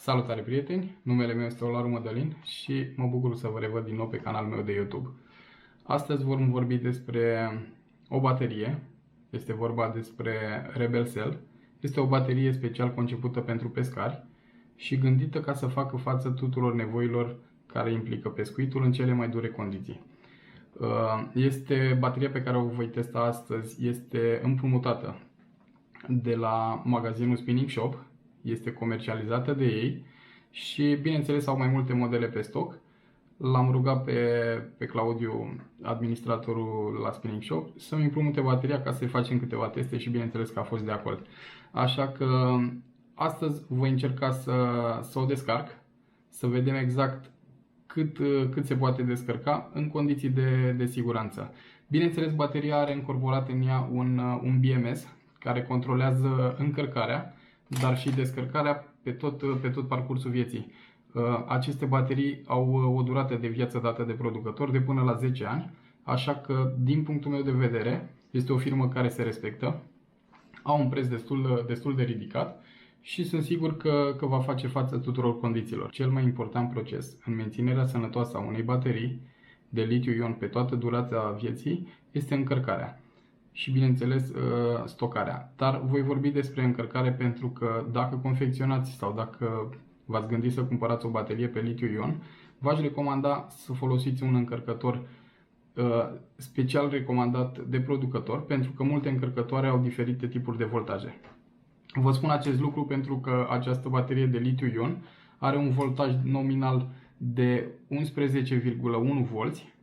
Salutare prieteni, numele meu este Olaru Mădălin și mă bucur să vă revăd din nou pe canalul meu de YouTube. Astăzi vom vorbi despre o baterie, este vorba despre Rebel Cell. Este o baterie special concepută pentru pescari și gândită ca să facă față tuturor nevoilor care implică pescuitul în cele mai dure condiții. Bateria pe care o voi testa astăzi este împrumutată de la magazinul Spinning Shop, este comercializată de ei și bineînțeles au mai multe modele pe stoc. L-am rugat pe Claudiu, administratorul la Spinning Shop, să-mi împrumute bateria ca să facem câteva teste și bineînțeles că a fost de acord. Așa că astăzi voi încerca să o descarc, să vedem exact cât se poate descărca în condiții de siguranță. Bineînțeles, bateria are încorporat în ea un BMS care controlează încărcarea, dar și descărcarea pe tot parcursul vieții. Aceste baterii au o durată de viață dată de producător de până la 10 ani, așa că, din punctul meu de vedere, este o firmă care se respectă, au un preț destul de ridicat și sunt sigur că va face față tuturor condițiilor. Cel mai important proces în menținerea sănătoasă a unei baterii de litiu-ion pe toată durata vieții este încărcarea și, bineînțeles, stocarea. Dar voi vorbi despre încărcare pentru că dacă confecționați sau dacă v-ați gândit să cumpărați o baterie pe litiu-ion, v-aș recomanda să folosiți un încărcător special recomandat de producător, pentru că multe încărcătoare au diferite tipuri de voltaje. Vă spun acest lucru pentru că această baterie de litiu-ion are un voltaj nominal de 11,1 volți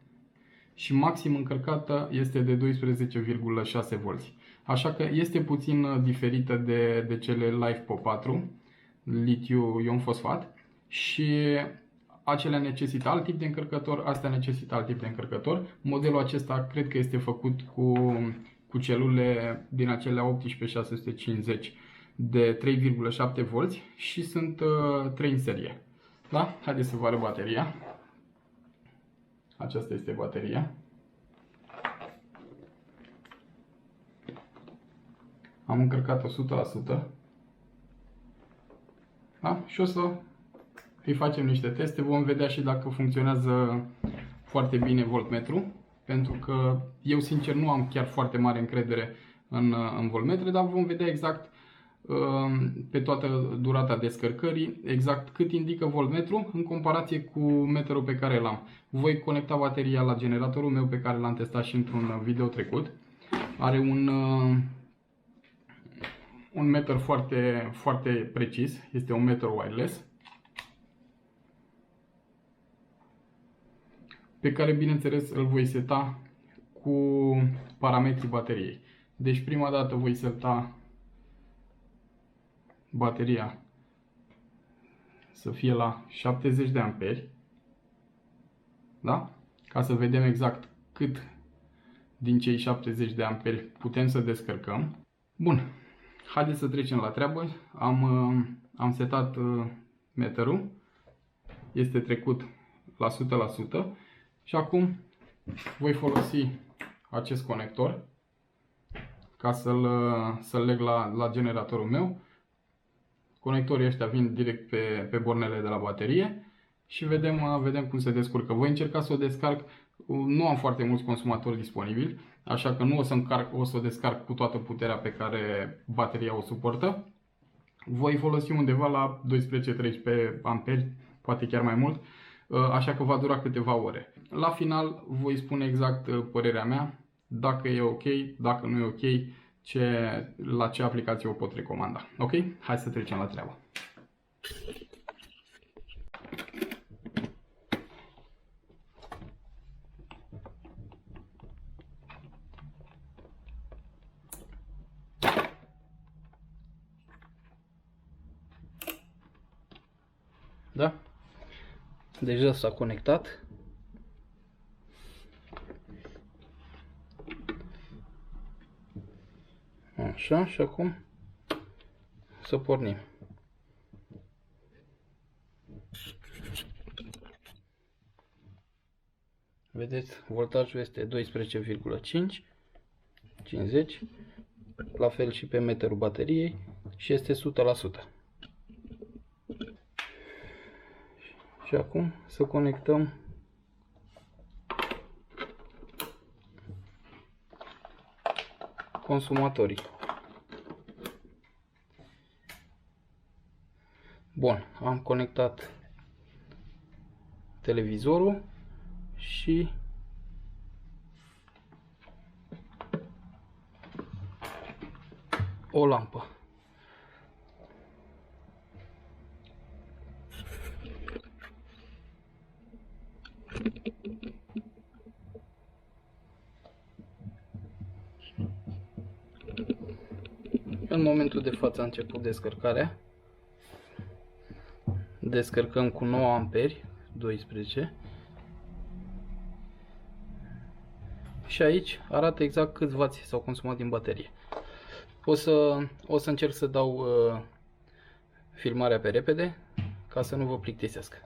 și maxim încărcată este de 12,6 volți. Așa că este puțin diferită de cele LiFePO 4, litiu-ion fosfat, și acelea necesită alt tip de încărcător, astea necesită alt tip de încărcător. Modelul acesta cred că este făcut cu celule din acelea 18650 de 3,7 volți și sunt 3 în serie. Da? Haideți să vă arăt bateria. Aceasta este bateria. Am încărcat-o 100%. Da? Și o să îi facem niște teste. Vom vedea și dacă funcționează foarte bine voltmetru, pentru că eu sincer nu am chiar foarte mare încredere în voltmetre, dar vom vedea exact pe toată durata descărcării exact cât indică voltmetru în comparație cu meterul pe care l-am. Voi conecta bateria la generatorul meu pe care l-am testat și într-un video trecut. Are un meter foarte, foarte precis, este un meter wireless, pe care bineînțeles îl voi seta cu parametrii bateriei. Deci prima dată voi seta bateria să fie la 70 de amperi, da? Ca să vedem exact cât din cei 70 de amperi putem să descărcăm. Bun, haideți să trecem la treabă. Am setat meterul, este trecut la 100% și acum voi folosi acest conector ca să-l leg la generatorul meu. Conectorii ăștia vin direct pe bornele de la baterie și vedem cum se descurcă. Voi încerca să o descarc. Nu am foarte mulți consumatori disponibili, așa că nu o să o descarc cu toată puterea pe care bateria o suportă. Voi folosi undeva la 12-13 amperi, poate chiar mai mult, așa că va dura câteva ore. La final voi spune exact părerea mea, dacă e ok, dacă nu e ok, la ce aplicație o pot recomanda. Ok? Hai să trecem la treabă. Da? Deja s-a conectat. Așa, și acum să pornim. Vedeți, voltajul este 12,5, 50, la fel și pe meterul bateriei și este 100%. Și acum să conectăm consumatorii. Bun, am conectat televizorul și o lampă. În momentul de față a început descărcarea. Descărcăm cu 9 amperi, 12. Și aici arată exact câți W s-au consumat din baterie. O să încerc să dau filmarea pe repede ca să nu vă plictisească.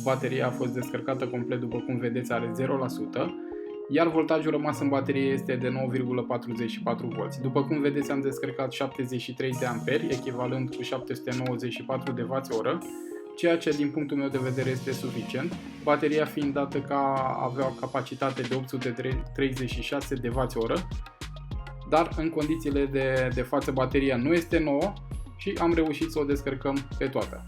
Bateria a fost descărcată complet, după cum vedeți are 0%, iar voltajul rămas în baterie este de 9,44V. După cum vedeți am descărcat 73 de amperi, echivalent cu 794 de Wh, ceea ce din punctul meu de vedere este suficient, bateria fiind dată ca avea o capacitate de 836 de Wh, dar în condițiile de față bateria nu este nouă și am reușit să o descărcăm pe toată.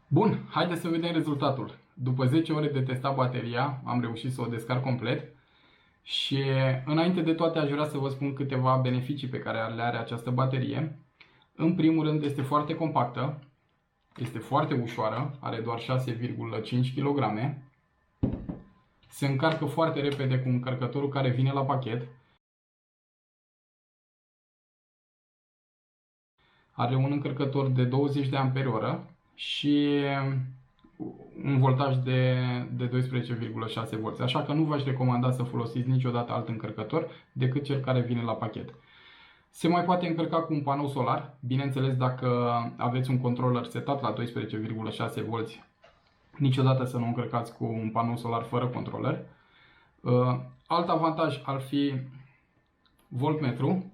Bun, haideți să vedem rezultatul. După 10 ore de testat bateria, am reușit să o descarc complet și înainte de toate aș vrea să vă spun câteva beneficii pe care le are această baterie. În primul rând este foarte compactă, este foarte ușoară, are doar 6,5 kg, se încarcă foarte repede cu încărcătorul care vine la pachet, are un încărcător de 20 de Ah și un voltaj de 12,6V, așa că nu v-aș recomanda să folosiți niciodată alt încărcător decât cel care vine la pachet. Se mai poate încărca cu un panou solar, bineînțeles dacă aveți un controller setat la 12,6V, niciodată să nu încărcați cu un panou solar fără controller. Alt avantaj ar fi voltmetru.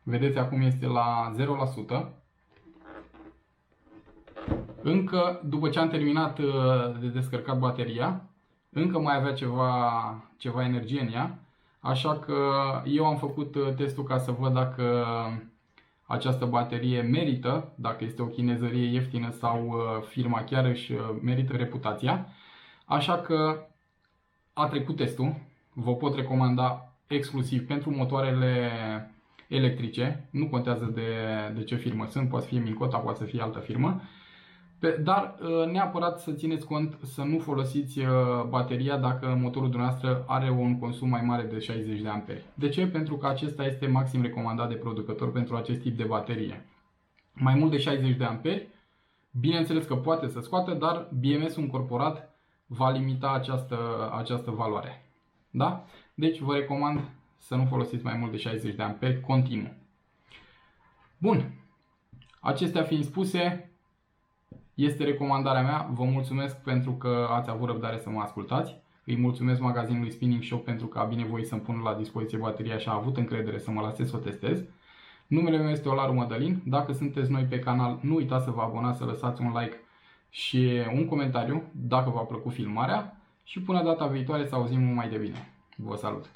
Vedeți, acum este la 0%. Încă, după ce am terminat de descărcat bateria, încă mai avea ceva energie în ea. Așa că eu am făcut testul ca să văd dacă această baterie merită, dacă este o chinezărie ieftină sau firma chiar își merită reputația. Așa că a trecut testul. Vă pot recomanda exclusiv pentru motoarele electrice. Nu contează de ce firmă sunt, poate să fie Mincota, poate să fie altă firmă. Dar neapărat să țineți cont să nu folosiți bateria dacă motorul dumneavoastră are un consum mai mare de 60 de amperi. De ce? Pentru că acesta este maxim recomandat de producător pentru acest tip de baterie. Mai mult de 60 de amperi, bineînțeles că poate să scoată, dar BMS-ul încorporat va limita această valoare. Da? Deci vă recomand să nu folosiți mai mult de 60 de amperi continuu. Bun. Acestea fiind spuse, este recomandarea mea. Vă mulțumesc pentru că ați avut răbdare să mă ascultați. Îi mulțumesc magazinului Spinning Shop pentru că a binevoit să-mi pună la dispoziție bateria și a avut încredere să mă lase să o testez. Numele meu este Olaru Mădălin. Dacă sunteți noi pe canal, nu uitați să vă abonați, să lăsați un like și un comentariu dacă v-a plăcut filmarea. Și până data viitoare să auzim mult mai de bine. Vă salut!